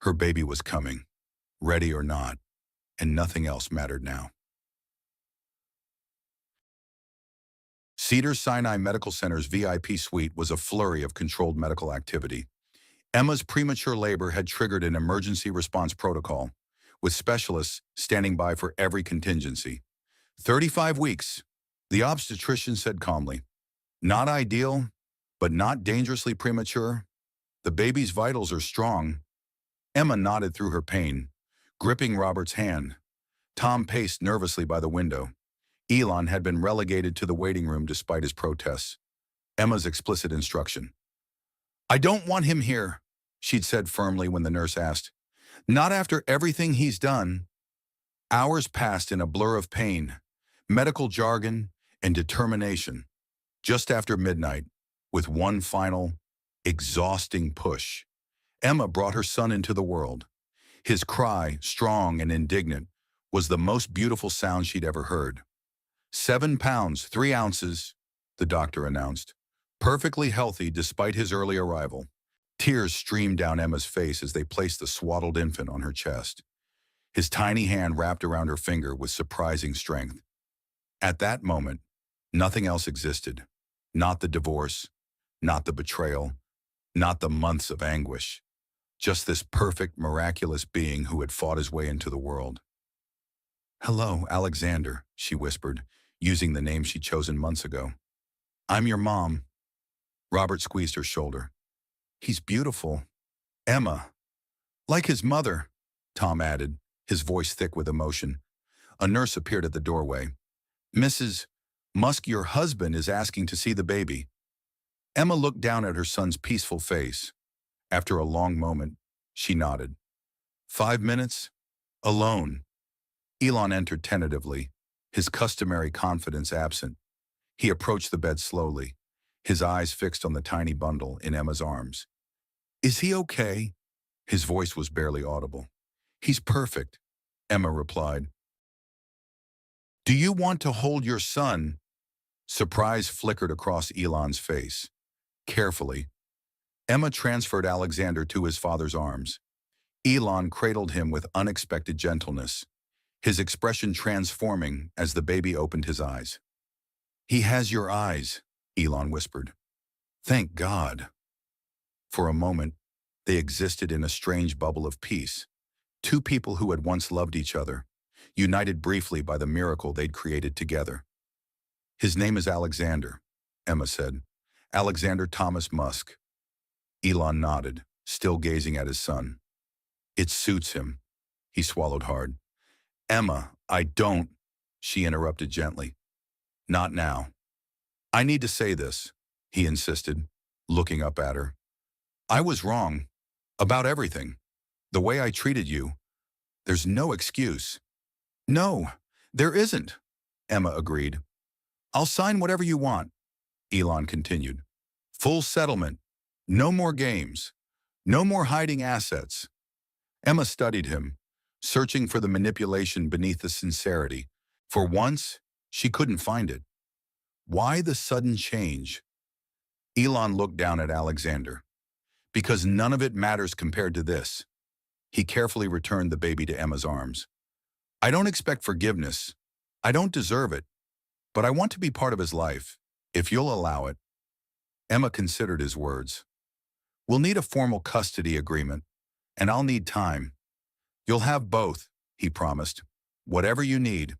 Her baby was coming, ready or not, and nothing else mattered now. Cedars-Sinai Medical Center's VIP suite was a flurry of controlled medical activity. Emma's premature labor had triggered an emergency response protocol, with specialists standing by for every contingency. 35 weeks, the obstetrician said calmly. Not ideal, but not dangerously premature. The baby's vitals are strong. Emma nodded through her pain, gripping Robert's hand. Tom paced nervously by the window. Elon had been relegated to the waiting room despite his protests. Emma's explicit instruction. I don't want him here, she'd said firmly when the nurse asked. Not after everything he's done. Hours passed in a blur of pain, medical jargon, and determination. Just after midnight, with one final, exhausting push, Emma brought her son into the world. His cry, strong and indignant, was the most beautiful sound she'd ever heard. 7 pounds, 3 ounces, the doctor announced. Perfectly healthy despite his early arrival. Tears streamed down Emma's face as they placed the swaddled infant on her chest. His tiny hand wrapped around her finger with surprising strength. At that moment, nothing else existed. Not the divorce, not the betrayal, not the months of anguish. Just this perfect, miraculous being who had fought his way into the world. Hello, Alexander, she whispered, using the name she'd chosen months ago. I'm your mom. Robert squeezed her shoulder. He's beautiful. Emma. Like his mother, Tom added, his voice thick with emotion. A nurse appeared at the doorway. Mrs. Musk, your husband is asking to see the baby. Emma looked down at her son's peaceful face. After a long moment, she nodded. 5 minutes? Alone. Elon entered tentatively, his customary confidence absent. He approached the bed slowly, his eyes fixed on the tiny bundle in Emma's arms. Is he okay? His voice was barely audible. He's perfect, Emma replied. Do you want to hold your son? Surprise flickered across Elon's face. Carefully, Emma transferred Alexander to his father's arms. Elon cradled him with unexpected gentleness, his expression transforming as the baby opened his eyes. He has your eyes, Elon whispered. Thank God. For a moment, they existed in a strange bubble of peace, Two people who had once loved each other, united briefly by the miracle they'd created together. His name is Alexander, Emma said. Alexander Thomas Musk. Elon nodded, still gazing at his son. It suits him. He swallowed hard. Emma, I don't, she interrupted gently. Not now. I need to say this, he insisted, looking up at her. I was wrong. About everything. The way I treated you. There's no excuse. No, there isn't, Emma agreed. I'll sign whatever you want, Elon continued. Full settlement. No more games. No more hiding assets. Emma studied him, searching for the manipulation beneath the sincerity. For once, she couldn't find it. Why the sudden change? Elon looked down at Alexander. Because none of it matters compared to this. He carefully returned the baby to Emma's arms. I don't expect forgiveness. I don't deserve it. But I want to be part of his life, if you'll allow it. Emma considered his words. We'll need a formal custody agreement, and I'll need time. You'll have both, he promised. Whatever you need.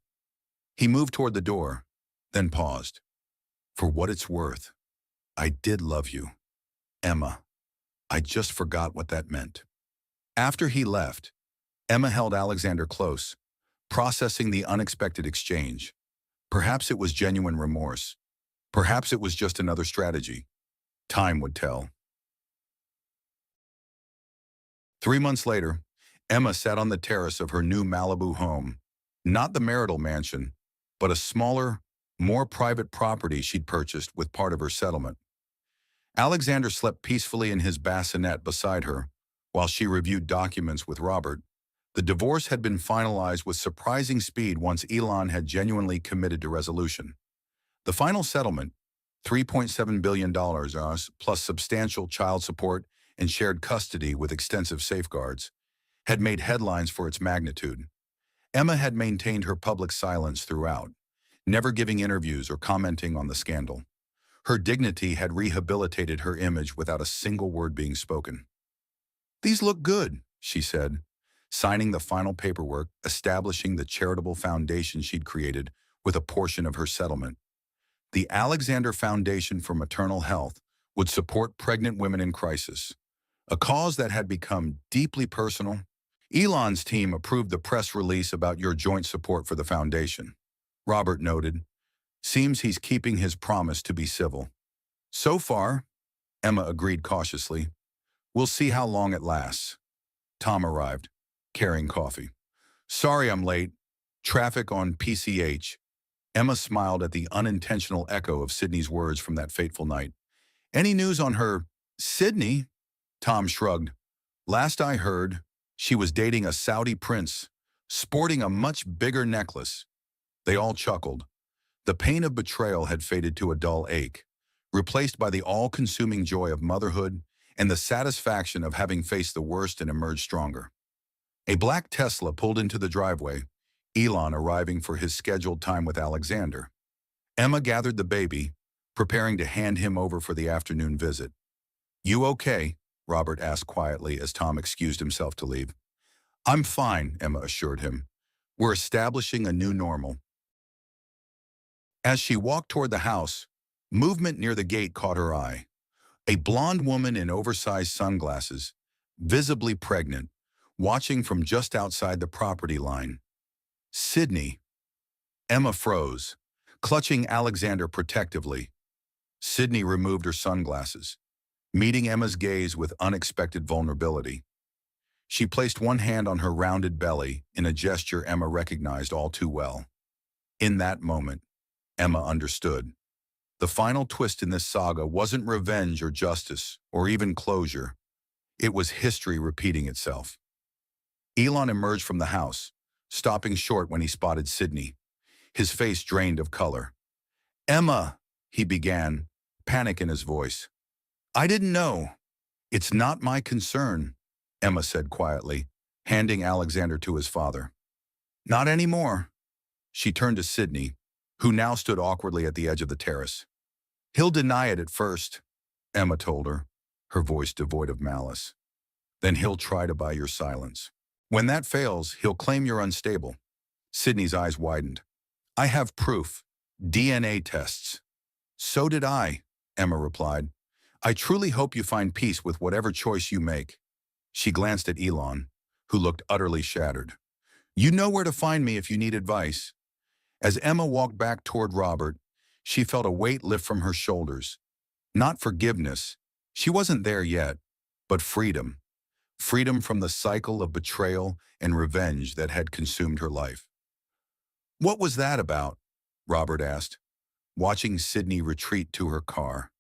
He moved toward the door, then paused. For what it's worth, I did love you, Emma. I just forgot what that meant. After he left, Emma held Alexander close, processing the unexpected exchange. Perhaps it was genuine remorse. Perhaps it was just another strategy. Time would tell. 3 months later, Emma sat on the terrace of her new Malibu home. Not the marital mansion, but a smaller, more private property she'd purchased with part of her settlement. Alexander slept peacefully in his bassinet beside her, while she reviewed documents with Robert. The divorce had been finalized with surprising speed once Elon had genuinely committed to resolution. The final settlement, $3.7 billion plus substantial child support and shared custody with extensive safeguards, had made headlines for its magnitude. Emma had maintained her public silence throughout, never giving interviews or commenting on the scandal. Her dignity had rehabilitated her image without a single word being spoken. These look good, she said, signing the final paperwork establishing the charitable foundation she'd created with a portion of her settlement. The Alexander Foundation for Maternal Health would support pregnant women in crisis, a cause that had become deeply personal. Elon's team approved the press release about your joint support for the foundation. Robert noted, seems he's keeping his promise to be civil. So far, Emma agreed cautiously. We'll see how long it lasts. Tom arrived, carrying coffee. Sorry I'm late. Traffic on PCH. Emma smiled at the unintentional echo of Sydney's words from that fateful night. Any news on her? Sydney? Tom shrugged. Last I heard, she was dating a Saudi prince, sporting a much bigger necklace. They all chuckled. The pain of betrayal had faded to a dull ache, replaced by the all-consuming joy of motherhood and the satisfaction of having faced the worst and emerged stronger. A black Tesla pulled into the driveway, Elon arriving for his scheduled time with Alexander. Emma gathered the baby, preparing to hand him over for the afternoon visit. You okay? Robert asked quietly as Tom excused himself to leave. I'm fine, Emma assured him. We're establishing a new normal. As she walked toward the house, movement near the gate caught her eye. A blonde woman in oversized sunglasses, visibly pregnant, watching from just outside the property line. Sydney. Emma froze, clutching Alexander protectively. Sydney removed her sunglasses, meeting Emma's gaze with unexpected vulnerability. She placed one hand on her rounded belly in a gesture Emma recognized all too well. In that moment, Emma understood. The final twist in this saga wasn't revenge or justice or even closure. It was history repeating itself. Elon emerged from the house, stopping short when he spotted Sydney, his face drained of color. Emma, he began, panic in his voice. I didn't know. It's not my concern, Emma said quietly, handing Alexander to his father. Not anymore. She turned to Sydney, who now stood awkwardly at the edge of the terrace. He'll deny it at first, Emma told her, her voice devoid of malice. Then he'll try to buy your silence. When that fails, he'll claim you're unstable. Sydney's eyes widened. I have proof. DNA tests. So did I, Emma replied. I truly hope you find peace with whatever choice you make. She glanced at Elon, who looked utterly shattered. You know where to find me if you need advice. As Emma walked back toward Robert, she felt a weight lift from her shoulders. Not forgiveness, she wasn't there yet, but freedom. Freedom from the cycle of betrayal and revenge that had consumed her life. What was that about? Robert asked, watching Sydney retreat to her car.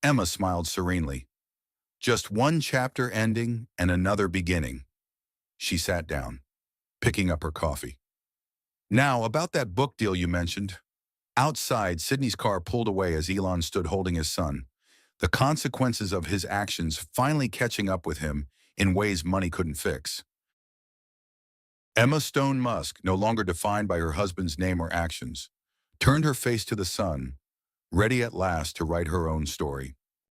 Emma smiled serenely. Just one chapter ending and another beginning. She sat down, picking up her coffee. Now, about that book deal you mentioned. Outside, Sydney's car pulled away as Elon stood holding his son, the consequences of his actions finally catching up with him in ways money couldn't fix. Emma Stone Musk, no longer defined by her husband's name or actions, turned her face to the sun, ready at last to write her own story.